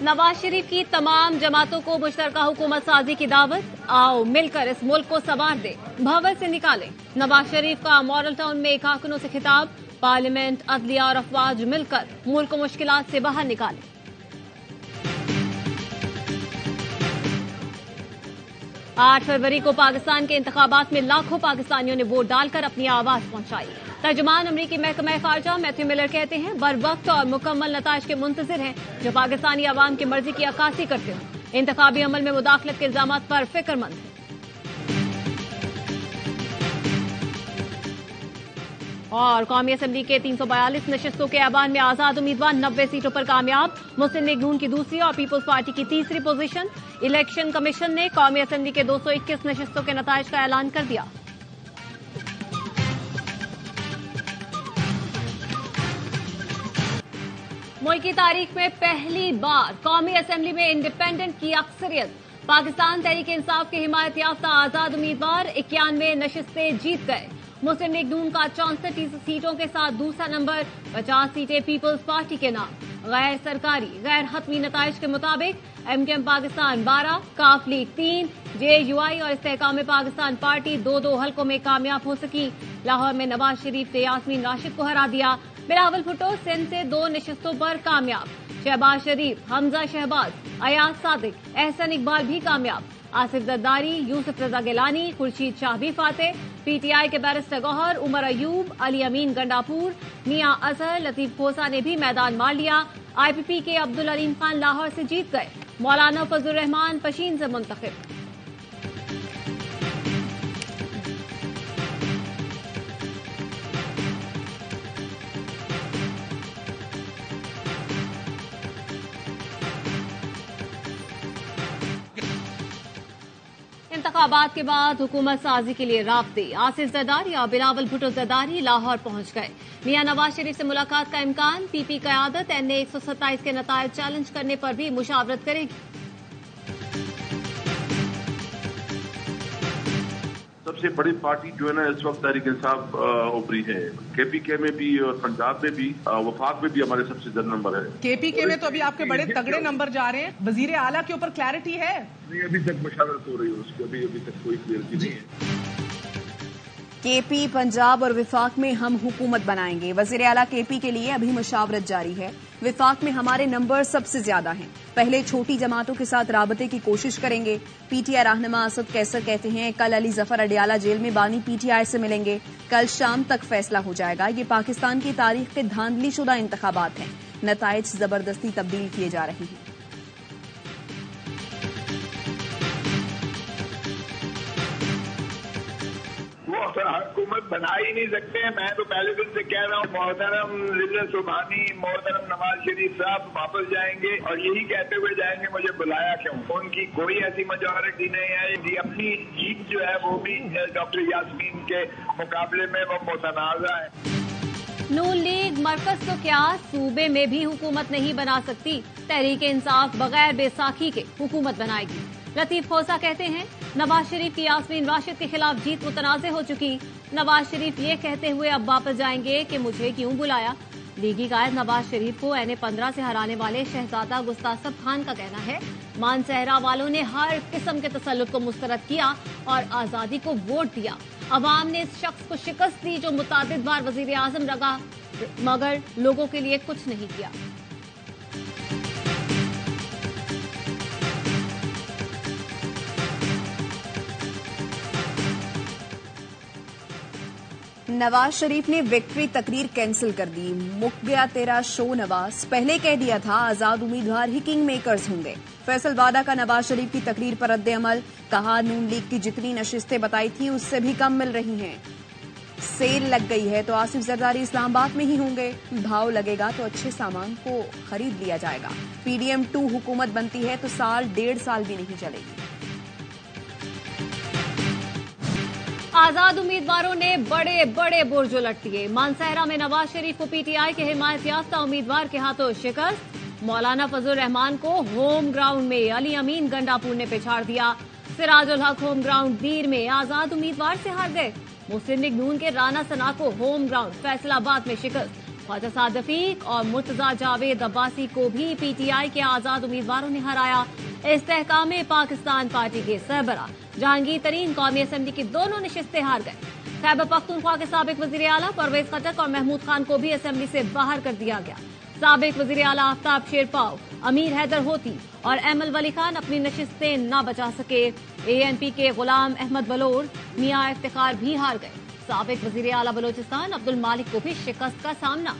नवाज शरीफ की तमाम जमातों को मुश्तरका हुकूमत साजी की दावत। आओ मिलकर इस मुल्क को संवार दे, भंवर से निकालें। नवाज शरीफ का मॉडल टाउन में कारकुनों से खिताब। पार्लियामेंट, अदलिया और अफवाज मिलकर मुल्क को मुश्किलात से बाहर निकालें। 8 फरवरी को पाकिस्तान के इंतखाबात में लाखों पाकिस्तानियों ने वोट डालकर अपनी आवाज पहुंचाई। तर्जुमान अमरीकी महकमा खारजा मैथ्यू मिलर कहते हैं, बर वक्त और मुकम्मल नताइज के मुंतजिर हैं जो पाकिस्तानी अवाम की मर्जी की अक्कासी करते हों। इंतखाबी अमल में मुदाखलत के इल्जामात पर फिक्रमंद हैं। और कौमी असम्बली के 342 नशिस्तों के ऐवान में आजाद उम्मीदवार 90 सीटों पर कामयाब। मुस्लिम लीग नून की दूसरी और पीपुल्स पार्टी की तीसरी पोजीशन। इलेक्शन कमीशन ने कौमी असम्बली के 221 नशिस्तों के नताइज का ऐलान कर दिया। मुल्क की तारीख में पहली बार कौमी असम्बली में इंडिपेंडेंट की अक्सरियत। पाकिस्तान तहरीक इंसाफ के हिमायत याफ्ता आजाद उम्मीदवार 91 नशिस्तें जीत गए। मुस्लिम लीग नून का 64 सीटों के साथ दूसरा नंबर, 50 सीटें पीपुल्स पार्टी के नाम। गैर सरकारी गैर हतमी नताइज के मुताबिक एमकेएम पाकिस्तान 12, काफ लीग 3, जेयूआई और इस्तेहकाम पाकिस्तान पार्टी 2-2 हलकों में कामयाब हो सकी। लाहौर में नवाज शरीफ ने यास्मीन राशिद को हरा दिया। बिलावल भुट्टो सिंध से 2 नशिस्तों पर कामयाब। शहबाज शरीफ, हमजा शहबाज, अयाज सादिक, एहसन इकबाल भी कामयाब। आसिफ जरदारी, यूसुफ रजा गिलानी, खुर्शीद शाह भी फाते। पीटीआई के बैरिस्टर गौहर, उमर अयूब, अली अमीन गंडापुर, मियां अजहर, लतीफ खोसा ने भी मैदान मार लिया। आईपीपी के अब्दुल अलीम खान लाहौर से जीत गए। मौलाना फजलुर रहमान पशीन से मुंतखब। इंतखाबात के बाद हुकूमत साजी के लिए राब्ते। आसिफ जरदारी और बिलावल भुट्टो जरदारी लाहौर पहुंच गए। मियां नवाज शरीफ से मुलाकात का इम्कान। पीपी क़यादत एनए 127 के नतायज चैलेंज करने पर भी मुशावरत करेगी। सबसे बड़ी पार्टी जो है ना इस वक्त तहरीक इंसाफ उभरी है। केपीके में भी और पंजाब में भी, वफाक में भी हमारे सबसे ज्यादा नंबर है। केपीके में तो अभी आपके बड़े तगड़े नंबर जा रहे हैं। वजीर आला के ऊपर क्लैरिटी है? नहीं, अभी तक मुशावरत हो रही है उसकी, अभी तक कोई क्लियरिटी नहीं है। केपी, पंजाब और विफाक में हम हुकूमत बनाएंगे। वजीर आला केपी के लिए अभी मुशावरत जारी है। विफाक में हमारे नंबर सबसे ज्यादा हैं। पहले छोटी जमातों के साथ राबते की कोशिश करेंगे। पीटीआई रहनुमा असद कैसर कहते हैं, कल अली जफर अडियाला जेल में बानी पीटीआई से मिलेंगे। कल शाम तक फैसला हो जाएगा। ये पाकिस्तान की तारीख के धांधलीशुदा इंतखाबात हैं। नताइज जबरदस्ती तब्दील किए जा रहे हैं। वो हुकूमत बना ही नहीं सकते। मैं तो पहले दिन से कह रहा हूँ, मोहतरम रिजवी सुबहानी, मोहतरम नवाज शरीफ साहब वापस जाएंगे और यही कहते हुए जाएंगे मुझे बुलाया क्यों। उनकी कोई ऐसी मेजॉरिटी नहीं है। जी अपनी जीत जो है वो भी डॉक्टर यास्मीन के मुकाबले में वो मुतनाज़ा है। नून लीग मरकज तो क्या सूबे में भी हुकूमत नहीं बना सकती। तहरीक इंसाफ बगैर बैसाखी के हुकूमत बनाएगी। लतीफ खोसा कहते हैं, नवाज शरीफ की यास्मीन राशिद के खिलाफ जीत मुतनाज़े हो चुकी। नवाज शरीफ ये कहते हुए अब वापस जाएंगे कि मुझे क्यों बुलाया। लीगी कायद नवाज शरीफ को एनए 15 से हराने वाले शहजादा गुस्तासब खान का कहना है, मानसहरा वालों ने हर किस्म के तसल्लुत को मुस्तरद किया और आजादी को वोट दिया। अवाम ने इस शख्स को शिकस्त दी जो मुतादिद बार वजीर आजम रहा, मगर लोगों के लिए कुछ नहीं किया। नवाज शरीफ ने विक्ट्री तकरीर कैंसिल कर दी। मुक गया तेरा शो नवाज। पहले कह दिया था आजाद उम्मीदवार ही किंग मेकर्स होंगे। फैसल वादा का नवाज शरीफ की तकरीर पर रद्द अमल। कहा, नून लीग की जितनी नशिस्तें बताई थी उससे भी कम मिल रही हैं। सेल लग गई है तो आसिफ जरदारी इस्लामाबाद में ही होंगे। भाव लगेगा तो अच्छे सामान को खरीद लिया जाएगा। पीडीएम 2 हुकूमत बनती है तो साल 1.5 साल भी नहीं चलेगी। आजाद उम्मीदवारों ने बड़े बड़े बुर्ज उलट दिए। मानसहरा में नवाज शरीफ को पीटीआई के हिमायत याफ्ता उम्मीदवार के हाथों शिकस्त। मौलाना फजलुर रहमान को होम ग्राउंड में अली अमीन गंडापुर ने पिछाड़ दिया। सिराजुल हक होम ग्राउंड दीर में आजाद उम्मीदवार से हार गए। मुस्लिम लीग नून के राना सना को होम ग्राउंड फैसलाबाद में शिकस्त। ख्वाजा साद रफीक और मुर्तजा जावेद अब्बासी को भी पीटीआई के आजाद उम्मीदवारों ने हराया। इस्तेहकाम पाकिस्तान पार्टी के सरबराह जहांगीर तरीन कौमी असेंबली की दोनों नशिस्तें हार गए। खैबर पख्तूनख्वा के साबिक वजीर आला परवेज खटक और महमूद खान को भी असेंबली से बाहर कर दिया गया। साबिक वजीर आला आफ्ताब शेरपाव, अमीर हैदर होती और एमल वली खान अपनी नशिस्तें न बचा सके। एएनपी के गुलाम अहमद बलोर, मियां इफ्तिखार भी हार गए। साबिक वजीर आला बलोचिस्तान अब्दुल मालिक को भी शिकस्त का सामना।